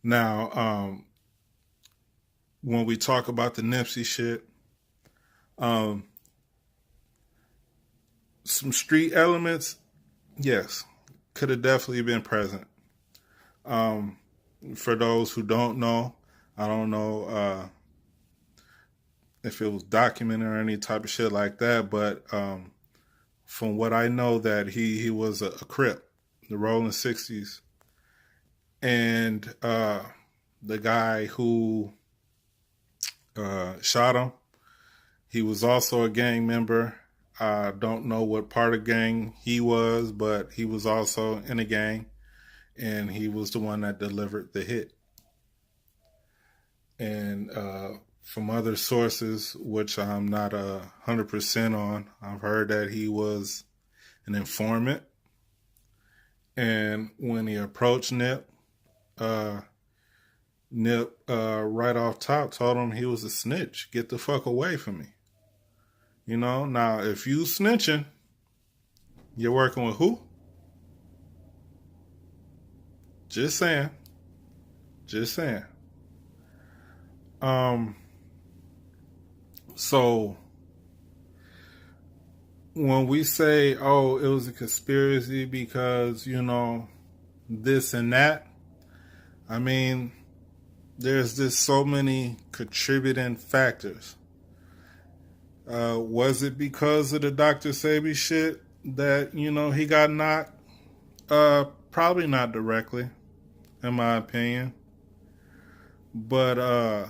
Now, when we talk about the Nipsey shit, um, some street elements, yes, could have definitely been present. Um, for those who don't know, I don't know if it was documented or any type of shit like that, but from what I know, that he was a Crip, the Rolling 60s, and the guy who shot him, he was also a gang member. I don't know what part of gang he was, but he was also in a gang, and he was the one that delivered the hit. And from other sources, which I'm not 100% on, I've heard that he was an informant. And when he approached Nip, uh, Nip right off top told him he was a snitch. Get the fuck away from me. Now if you snitching, you're working with who? Just saying. Just saying. Um, so when we say, oh, it was a conspiracy because, this and that, I mean, there's just so many contributing factors. Was it because of the Dr. Sebi shit that, he got knocked? Probably not directly, in my opinion. But,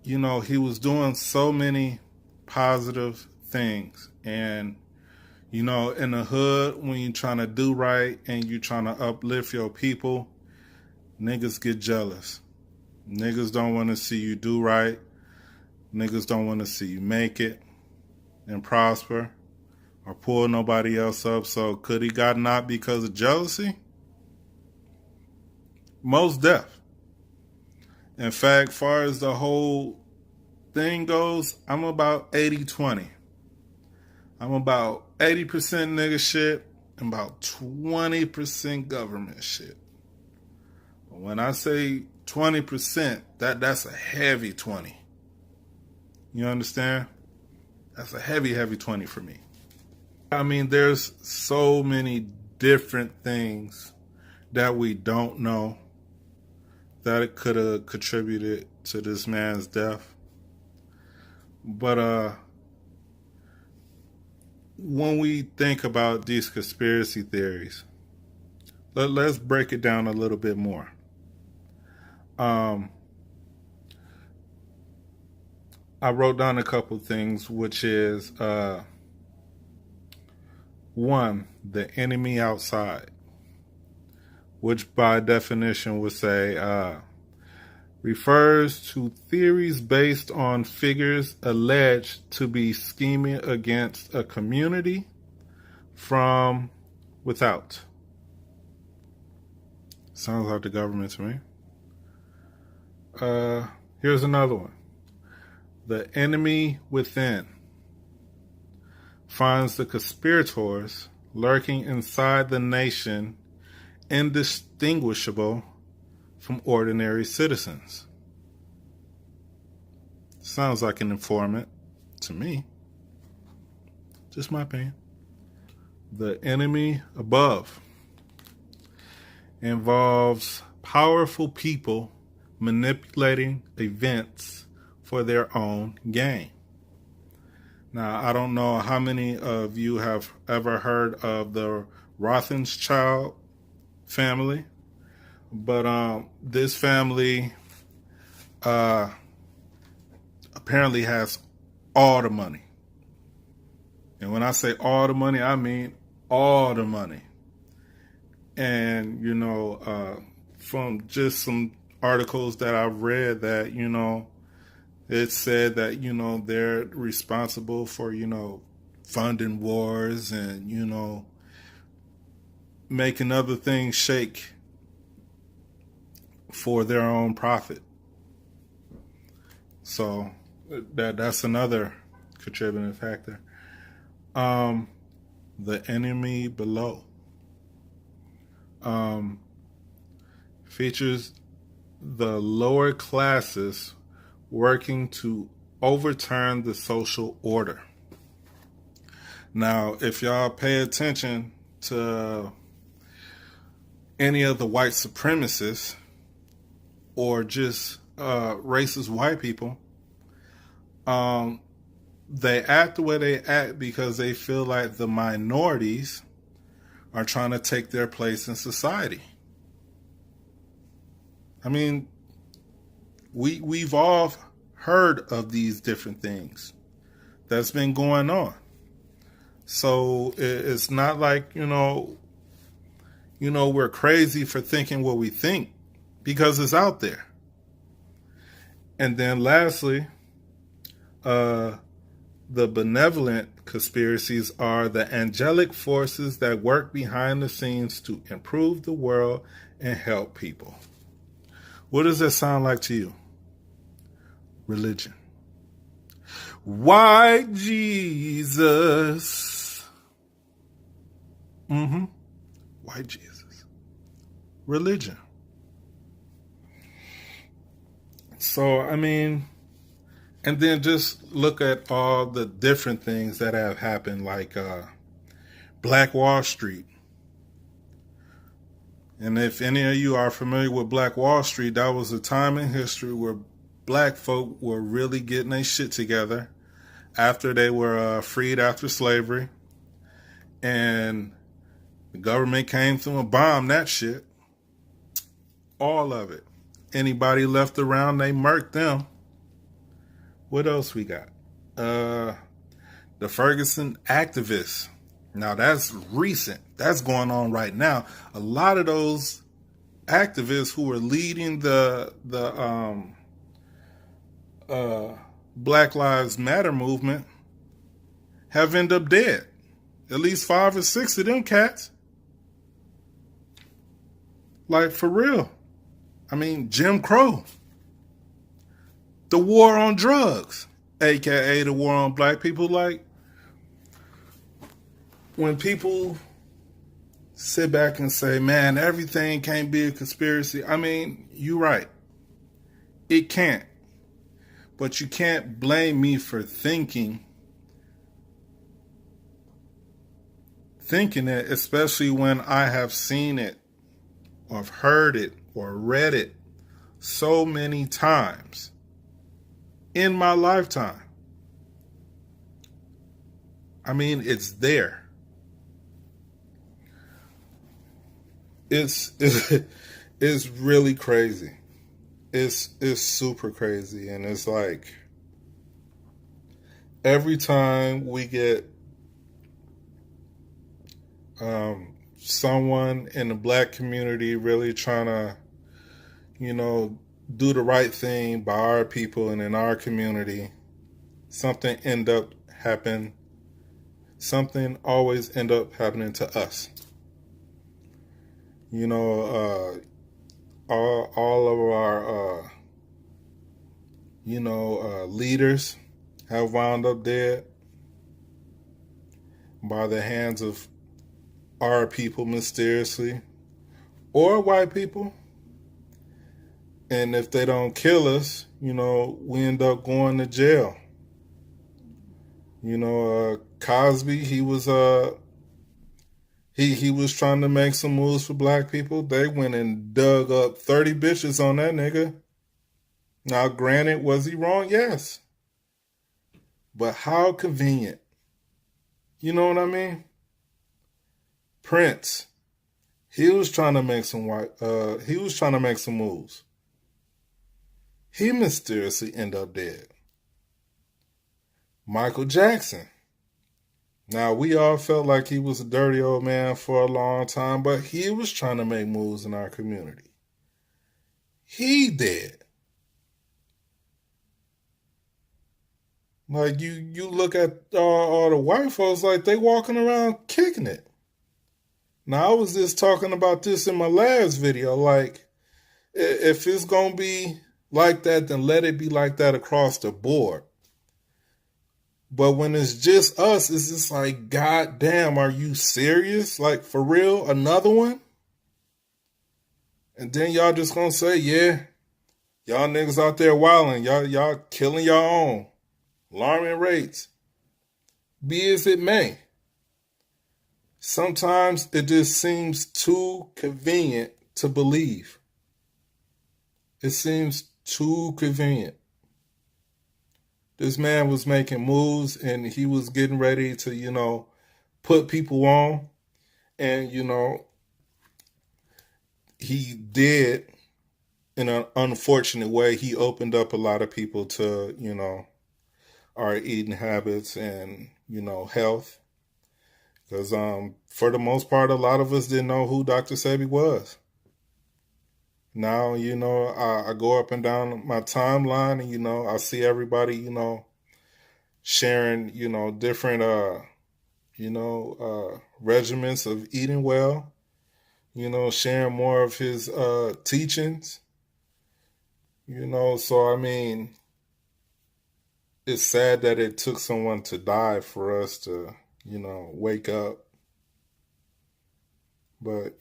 he was doing so many positive things. And, in the hood, when you're trying to do right and you're trying to uplift your people, niggas get jealous. Niggas don't want to see you do right. Niggas don't want to see you make it and prosper or pull nobody else up. So could he got knocked because of jealousy? Most def. In fact, far as the whole thing goes, I'm about 80-20. I'm about 80% nigga shit and about 20% government shit. But when I say 20%, that's a heavy 20. You understand? That's a heavy, heavy 20 for me. I mean, there's so many different things that we don't know that it could have contributed to this man's death. But when we think about these conspiracy theories, let's break it down a little bit more. I wrote down a couple things, which is one, the enemy outside, which by definition would say refers to theories based on figures alleged to be scheming against a community from without. Sounds like the government to me. Here's another one. The enemy within finds the conspirators lurking inside the nation indistinguishable from ordinary citizens. Sounds like an informant to me. Just my opinion. The enemy above involves powerful people manipulating events for their own gain. Now, I don't know how many of you have ever heard of the Rothschild family, but this family apparently has all the money. And when I say all the money, I mean all the money. And, from just some articles that I've read that, it said that, they're responsible for, funding wars and, making other things shake for their own profit. So that's another contributing factor. The enemy below features the lower classes working to overturn the social order. Now, if y'all pay attention to any of the white supremacists or just racist white people, they act the way they act because they feel like the minorities are trying to take their place in society. I mean, we've all heard of these different things that's been going on. So it's not like, we're crazy for thinking what we think, because it's out there. And then lastly, the benevolent conspiracies are the angelic forces that work behind the scenes to improve the world and help people. What does that sound like to you? Religion. White Jesus. White Jesus. Religion. So, I mean, and then just look at all the different things that have happened, like Black Wall Street. And if any of you are familiar with Black Wall Street, that was a time in history where black folk were really getting their shit together after they were freed after slavery. And the government came through and bombed that shit. All of it. Anybody left around, they murked them. What else we got? The Ferguson activists. Now that's recent. That's going on right now. A lot of those activists who were leading the Black Lives Matter movement have ended up dead. At least 5 or 6 of them cats. Like, for real. I mean, Jim Crow. The war on drugs, aka the war on black people. Like, when people sit back and say, man, everything can't be a conspiracy. I mean, you're right. It can't. But you can't blame me for thinking it, especially when I have seen it or heard it or read it so many times in my lifetime. I mean, it's there. It's really crazy. It's super crazy. And it's like, every time we get someone in the black community really trying to, do the right thing by our people and in our community, something always end up happening to us. All of our, leaders have wound up dead by the hands of our people mysteriously, or white people. And if they don't kill us, we end up going to jail. Cosby, he was he was trying to make some moves for black people. They went and dug up 30 bitches on that nigga. Now, granted, was he wrong? Yes. But how convenient. You know what I mean? Prince, he was trying to make some moves. He mysteriously ended up dead. Michael Jackson. Now, we all felt like he was a dirty old man for a long time, but he was trying to make moves in our community. He did. Like, you look at all the white folks, like they walking around kicking it. Now, I was just talking about this in my last video. Like, if it's going to be like that, then let it be like that across the board. But when it's just us, it's just like, God damn, are you serious? Like, for real? Another one? And then y'all just gonna say, yeah, y'all niggas out there wilding, y'all killing your own. Alarming rates. Be as it may. Sometimes it just seems too convenient to believe. It seems too convenient. This man was making moves and he was getting ready to, put people on. And, he did, in an unfortunate way, he opened up a lot of people to, our eating habits and, health. Because for the most part, a lot of us didn't know who Dr. Sebi was. Now, I go up and down my timeline and, I see everybody, sharing, different, regimens of eating well, sharing more of his teachings, so I mean, it's sad that it took someone to die for us to, wake up. But,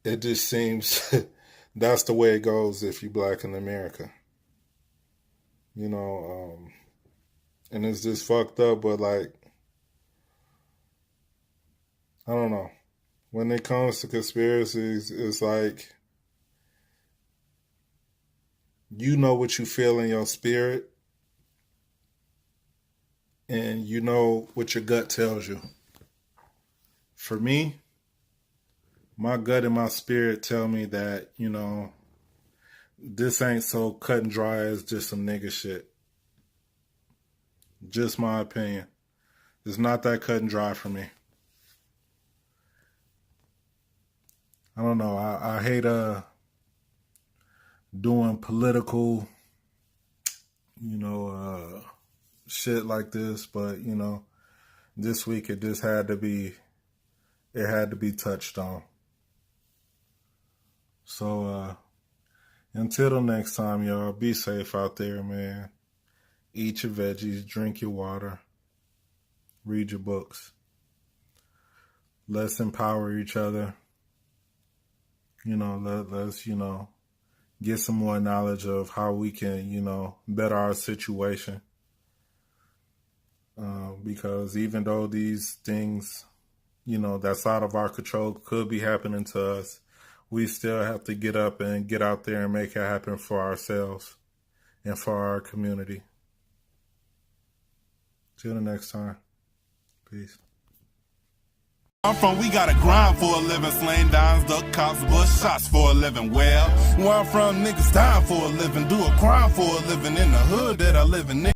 it just seems that's the way it goes if you're black in America. And it's just fucked up, but like, I don't know. When it comes to conspiracies, it's like, you know what you feel in your spirit, and you know what your gut tells you. For me, my gut and my spirit tell me that, this ain't so cut and dry as just some nigga shit. Just my opinion. It's not that cut and dry for me. I don't know. I hate doing political, shit like this, but this week it just had to be touched on. So until the next time, y'all, be safe out there, man. Eat your veggies, drink your water, read your books. Let's empower each other. Let's get some more knowledge of how we can, better our situation. Because even though these things, that's out of our control could be happening to us, we still have to get up and get out there and make it happen for ourselves and for our community. Till the next time. Peace. I'm from, we gotta grind for a living, slaying dimes, duck cops, bust shots for a living. Well, where I'm from, niggas dying for a living, do a crime for a living in the hood that I live in.